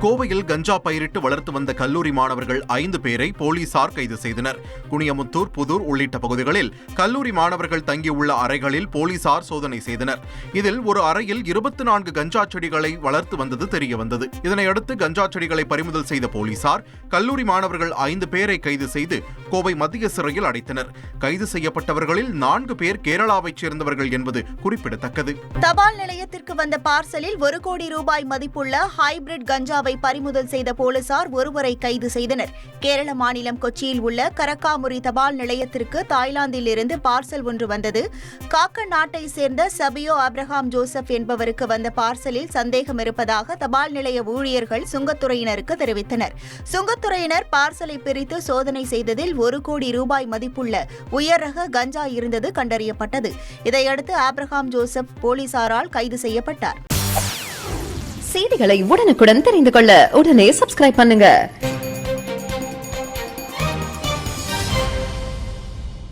கோவையில் கஞ்சா பயிரிட்டு வளர்த்து வந்த கல்லூரி மாணவர்கள் 5 பேரை போலீசார் கைது செய்தனர். குனியமுத்தூர், புதூர் உள்ளிட்ட பகுதிகளில் கல்லூரி மாணவர்கள் தங்கியுள்ள அறைகளில் போலீசார் சோதனை செய்தனர். இதில் ஒரு அறையில் 24 கஞ்சா செடிகளை வளர்த்து வந்தது தெரியவந்தது. இதனையடுத்து கஞ்சா செடிகளை பறிமுதல் செய்த போலீசார் கல்லூரி மாணவர்கள் 5 பேரை கைது செய்து கோவை மத்திய சிறையில் அடைத்தனர். கைது செய்யப்பட்டவர்களில் 4 பேர் கேரளாவைச் சேர்ந்தவர்கள் என்பது குறிப்பிடத்தக்கது. தபால் நிலையத்திற்கு வந்த பார்சலில் 1 கோடி ரூபாய் மதிப்புள்ள ஹைபிரிட் கஞ்சா பறிமுதல் செய்த போலீசார் ஒருவரை கைது செய்தனர். கேரள மாநிலம் கொச்சியில் உள்ள கரக்காமுரி தபால் நிலையத்திற்கு தாய்லாந்தில் இருந்து பார்சல் ஒன்று வந்தது. காக்க நாட்டை சேர்ந்த சபியோ ஆப்ரஹாம் ஜோசப் என்பவருக்கு வந்த பார்சலில் சந்தேகம் இருப்பதாக தபால் நிலைய ஊழியர்கள் சுங்கத்துறையினருக்கு தெரிவித்தனர். சுங்கத்துறையினர் பார்சலை பிரித்து சோதனை செய்ததில் 1 கோடி ரூபாய் மதிப்புள்ள உயர் ரக கஞ்சா இருந்தது கண்டறியப்பட்டது. இதையடுத்து ஆப்ரஹாம் ஜோசப் போலீசாரால் கைது செய்யப்பட்டார். செய்திகளை உடனுக்குடன் தெரிந்து கொள்ள உடனே சப்ஸ்கிரைப் பண்ணுங்க.